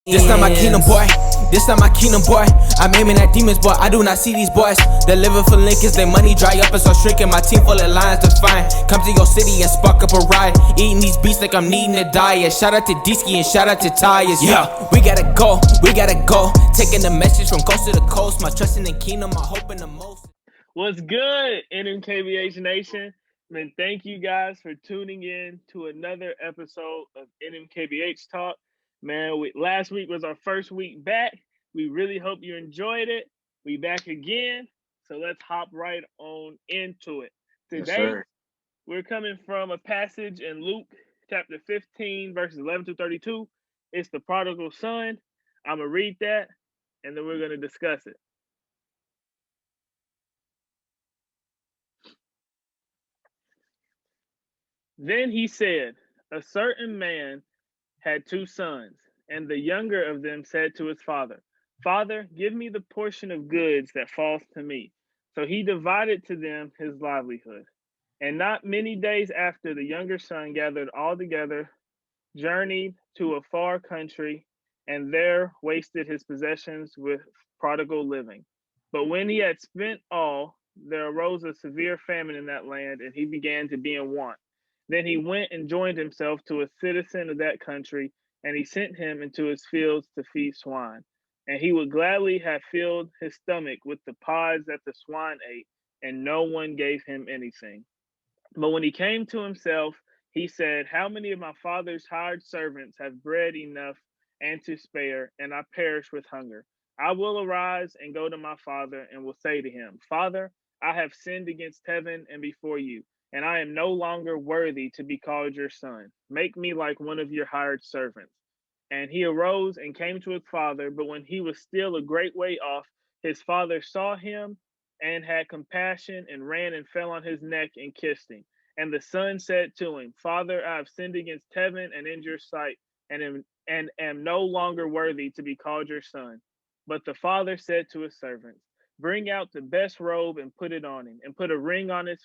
This not my kingdom, boy. This not my kingdom, boy. I'm aiming at demons, boy. I do not see these boys. They're living for Lincolns, they money dry up and start shrinking. My team full of lions to find. Come to your city and spark up a riot. Eating these beats like I'm needing a diet. Shout out to D-Ski and shout out to Tyus. Yeah, we gotta go, we gotta go. Taking the message from coast to the coast. My trust in the kingdom, my hope in the most. What's good, NMKBH Nation? Man, thank you guys for tuning in to another episode of NMKBH Talk. Man, last week was our first week back. We really hope you enjoyed it. We back again, so let's hop right on into it. Today, we're coming from a passage in Luke chapter 15, verses 11 to 32. It's the prodigal son. I'm going to read that, and then we're going to discuss it. Then he said, a certain man had two sons, and the younger of them said to his father, Father, give me the portion of goods that falls to me. So he divided to them his livelihood. And not many days after, the younger son gathered all together, journeyed to a far country, and there wasted his possessions with prodigal living. But when he had spent all, there arose a severe famine in that land, and he began to be in want. Then he went and joined himself to a citizen of that country, and he sent him into his fields to feed swine. And he would gladly have filled his stomach with the pods that the swine ate, and no one gave him anything. But when he came to himself, he said, How many of my father's hired servants have bread enough and to spare, and I perish with hunger? I will arise and go to my father, and will say to him, Father, I have sinned against heaven and before you, and I am no longer worthy to be called your son. Make me like one of your hired servants. And he arose and came to his father, but when he was still a great way off, his father saw him and had compassion and ran and fell on his neck and kissed him. And the son said to him, Father, I have sinned against heaven and in your sight, and am no longer worthy to be called your son. But the father said to his servants, Bring out the best robe and put it on him, and put a ring on his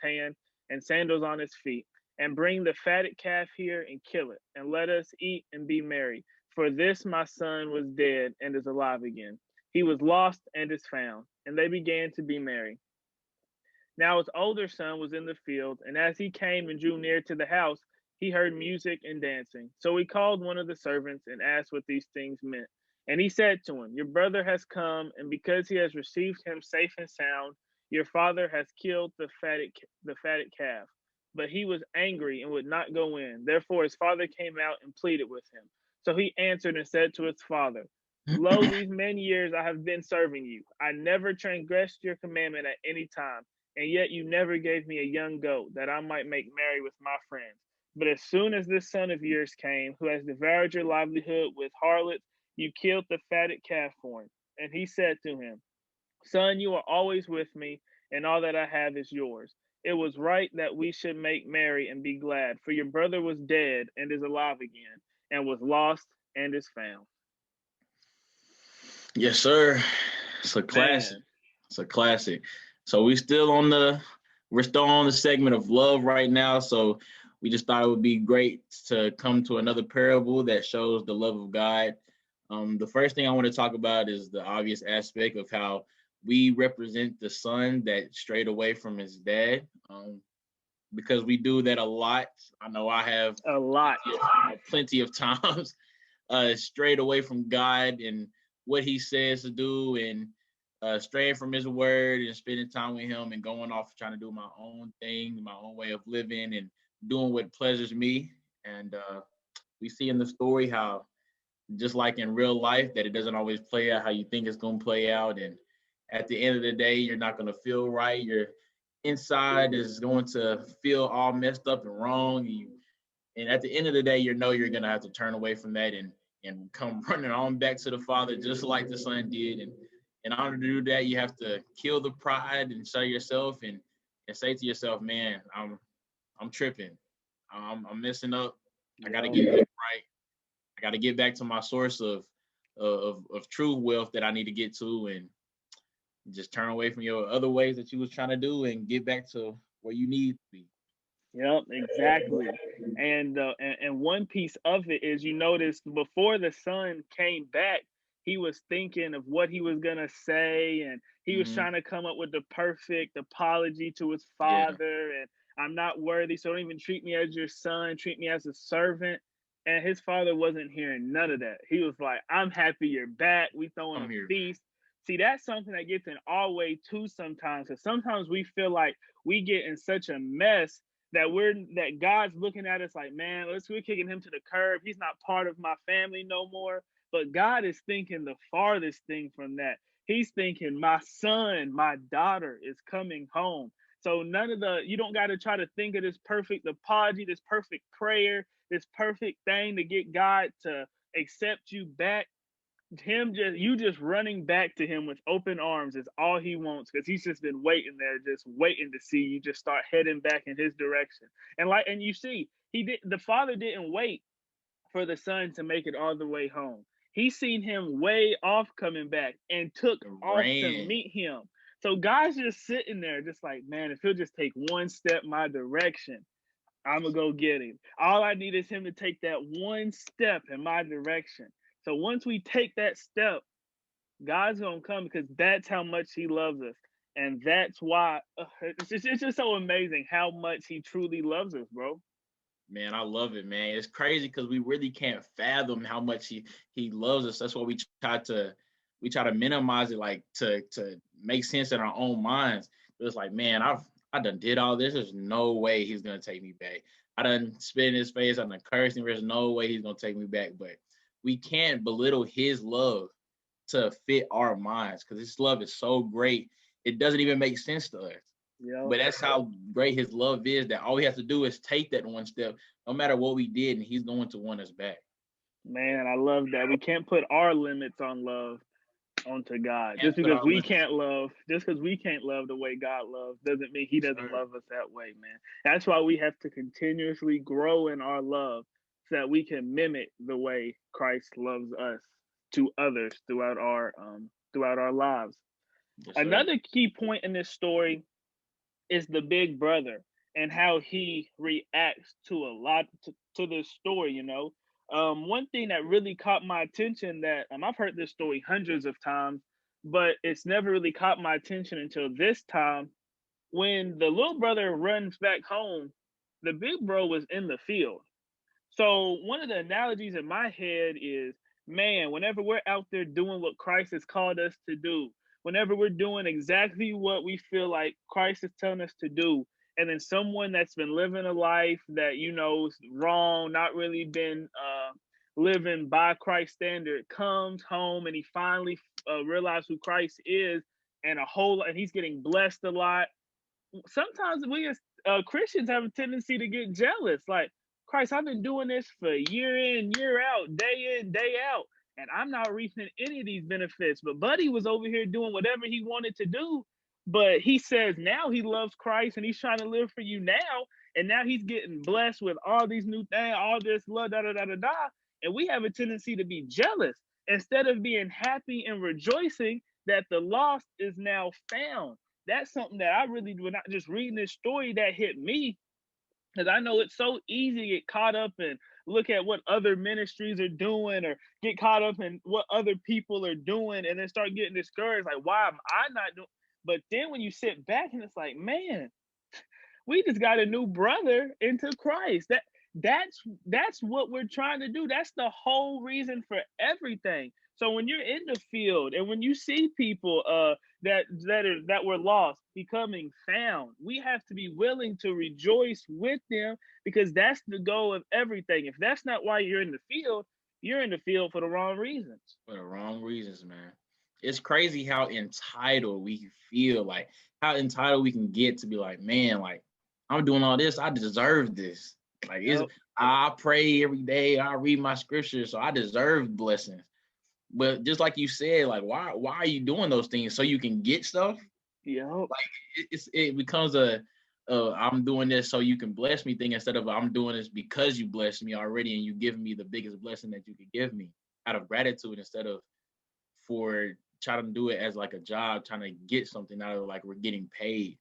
hand, and sandals on his feet. And bring the fatted calf here and kill it, and let us eat and be merry. For this my son was dead and is alive again. He was lost and is found. And they began to be merry. Now his older son was in the field, and as he came and drew near to the house, he heard music and dancing. So he called one of the servants and asked what these things meant. And he said to him, Your brother has come, and because he has received him safe and sound, your father has killed the fatted calf. But he was angry and would not go in. Therefore his father came out and pleaded with him. So he answered and said to his father, Lo, these many years I have been serving you. I never transgressed your commandment at any time, and yet you never gave me a young goat that I might make merry with my friends. But as soon as this son of yours came, who has devoured your livelihood with harlots, you killed the fatted calf for him. And he said to him, Son, you are always with me, and all that I have is yours. It was right that we should make merry and be glad, for your brother was dead and is alive again, and was lost and is found. Yes, sir. It's a classic. Man. It's a classic. So we're still on the segment of love right now. So we just thought it would be great to come to another parable that shows the love of God. The first thing I want to talk about is the obvious aspect of how we represent the son that strayed away from his dad. Because we do that a lot. I know I have a lot, plenty of times strayed away from God and what he says to do, and straying from his word and spending time with him and going off trying to do my own thing, my own way of living and doing what pleasures me. And we see in the story how, just like in real life, that it doesn't always play out how you think it's going to play out. And at the end of the day, you're not going to feel right. Your inside is going to feel all messed up and wrong. And at the end of the day, you're going to have to turn away from that and come running on back to the Father, just like the Son did. And in order to do that, you have to kill the pride and show yourself and say to yourself, man, I'm tripping. I'm messing up. I got to get it right. I got to get back to my source of true wealth that I need to get to, and just turn away from your other ways that you was trying to do and get back to where you need to be. Yep, exactly. And one piece of it is, you notice before the son came back, he was thinking of what he was gonna say, and he was Hmm. trying to come up with the perfect apology to his Yeah, father. And I'm not worthy, so don't even treat me as your son, treat me as a servant. And his father wasn't hearing none of that. He was like, I'm happy you're back. We throwing a I'm here. feast. See, that's something that gets in our way too sometimes. Because sometimes we feel like we get in such a mess that God's looking at us like, man, we're kicking him to the curb. He's not part of my family no more. But God is thinking the farthest thing from that. He's thinking, my son, my daughter is coming home. So none of the, you don't got to try to think of this perfect apology, this perfect prayer, this perfect thing to get God to accept you back. Him just, you just running back to him with open arms is all he wants, because he's just been waiting there, just waiting to see you just start heading back in his direction. And you see, the father didn't wait for the son to make it all the way home. He seen him way off coming back and took off to Ran. meet him. So God's just sitting there just like, man, if he'll just take one step my direction, I'm gonna go get him. All I need is him to take that one step in my direction. So once we take that step, God's gonna come, because that's how much He loves us, and that's why it's just so amazing how much He truly loves us, bro. Man, I love it, man. It's crazy because we really can't fathom how much he loves us. That's why we try to minimize it, like to make sense in our own minds. It's like, man, I done did all this. There's no way he's gonna take me back. I done spit in his face. I done cursed him. There's no way he's gonna take me back. But we can't belittle his love to fit our minds, because his love is so great. It doesn't even make sense to us. Yep. But that's how great his love is, that all we have to do is take that one step, no matter what we did, and he's going to want us back. Man, I love that. We can't put our limits on love onto God. Can't put our limits. Just because we can't love the way God loves, doesn't mean He Yes, doesn't sir. love us that way, man. That's why we have to continuously grow in our love, so that we can mimic the way Christ loves us to others throughout our lives. Yes, sir. Another key point in this story is the big brother and how he reacts to a lot to this story. One thing that really caught my attention, that I've heard this story hundreds of times, but it's never really caught my attention until this time. When the little brother runs back home, the big bro was in the field. So one of the analogies in my head is, man, whenever we're out there doing what Christ has called us to do, whenever we're doing exactly what we feel like Christ is telling us to do, and then someone that's been living a life that is wrong, not really been living by Christ's standard, comes home and he finally realizes who Christ is, and he's getting blessed a lot. Sometimes we as Christians have a tendency to get jealous. Like, Christ, I've been doing this for year in, year out, day in, day out, and I'm not reaping any of these benefits. But Buddy was over here doing whatever he wanted to do. But he says now he loves Christ and he's trying to live for you now. And now he's getting blessed with all these new things, all this love, da da da da da. And we have a tendency to be jealous instead of being happy and rejoicing that the lost is now found. That's something that I really, when I just reading this story, that hit me, because I know it's so easy to get caught up and look at what other ministries are doing, or get caught up in what other people are doing, and then start getting discouraged. Like, why am I not doing? But then when you sit back and it's like, man, we just got a new brother into Christ. That's what we're trying to do. That's the whole reason for everything. So when you're in the field and when you see people that were lost becoming found, we have to be willing to rejoice with them, because that's the goal of everything. If that's not why you're in the field, you're in the field for the wrong reasons. For the wrong reasons, man. It's crazy how entitled we feel, like how entitled we can get to be like, man, like I'm doing all this, I deserve this. Like, is Yep. I pray every day, I read my scriptures, so I deserve blessings. But just like you said, like why are you doing those things so you can get stuff? Yep. Like it becomes a I'm doing this so you can bless me thing, instead of I'm doing this because you blessed me already and you give me the biggest blessing that you could give me out of gratitude, instead of for trying to do it as like a job, trying to get something out of it, like we're getting paid.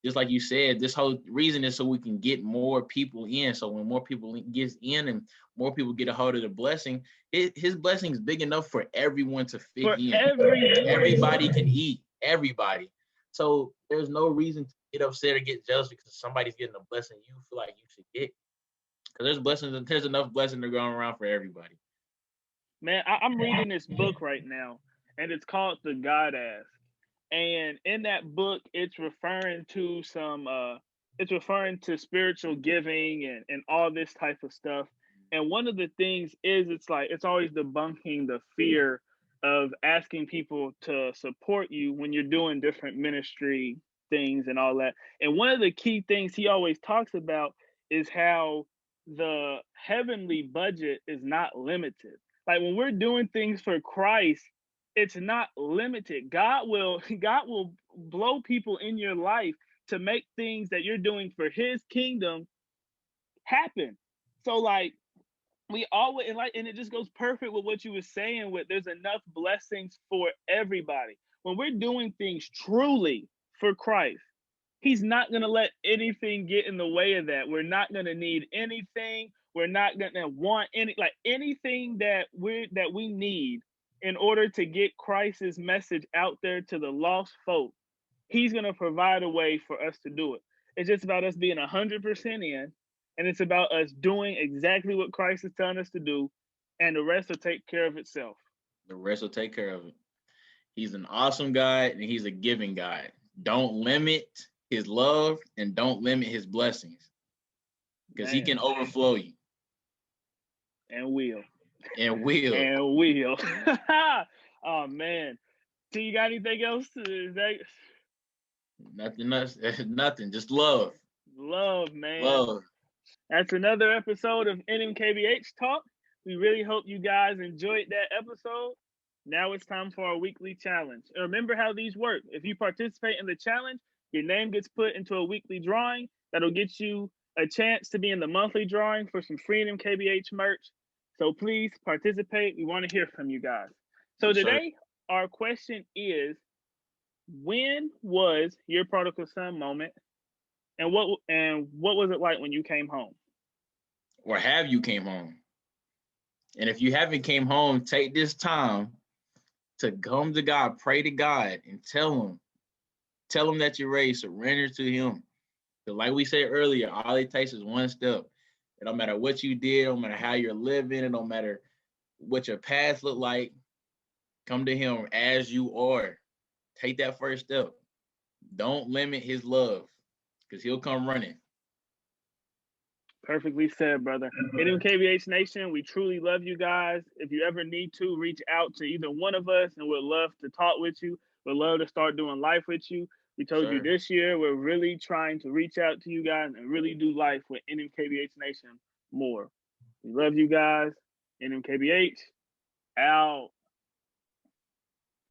just like you said, this whole reason is so we can get more people in. So when more people gets in and more people get a hold of the blessing, his blessing is big enough for everyone to fit For in. everyone. Everybody can eat. Everybody. So there's no reason to get upset or get jealous because somebody's getting a blessing you feel like you should get. Because there's enough blessing to go around for everybody. Man, I'm reading this book right now, and it's called The God Ask. And in that book, it's referring to spiritual giving and all this type of stuff. And one of the things is it's always debunking the fear of asking people to support you when you're doing different ministry things and all that. And one of the key things he always talks about is how the heavenly budget is not limited. Like when we're doing things for Christ, it's not limited. God will blow people in your life to make things that you're doing for his kingdom happen. So like we always and it just goes perfect with what you were saying with there's enough blessings for everybody. When we're doing things truly for Christ, he's not going to let anything get in the way of that. We're not going to need anything. We're not going to want anything that we need in order to get Christ's message out there to the lost folk. He's going to provide a way for us to do it. It's just about us being 100% in, and it's about us doing exactly what Christ is telling us to do, and the rest will take care of itself. The rest will take care of it. He's an awesome God, and he's a giving God. Don't limit his love and don't limit his blessings, because he can overflow you. And will. And will. And will. Oh man. So you got anything else? Nothing. Just love. Love, man. Love. That's another episode of NMKBH Talk. We really hope you guys enjoyed that episode. Now it's time for our weekly challenge. And remember how these work. If you participate in the challenge, your name gets put into a weekly drawing that'll get you a chance to be in the monthly drawing for some free NMKBH merch. So please participate. We want to hear from you guys. So today, our question is, when was your prodigal son moment? And what was it like when you came home? Or have you came home? And if you haven't came home, take this time to come to God, pray to God, and tell him that you're ready, surrender to him. So like we said earlier, all it takes is one step. It don't matter what you did, no matter how you're living, it don't matter what your past look like. Come to him as you are. Take that first step. Don't limit his love, because he'll come running. Perfectly said, brother. NMKBH Nation, we truly love you guys. If you ever need to, reach out to either one of us, and we'd love to talk with you. We'd love to start doing life with you. We told you this year, we're really trying to reach out to you guys and really do life with NMKBH Nation more. We love you guys. NMKBH, out.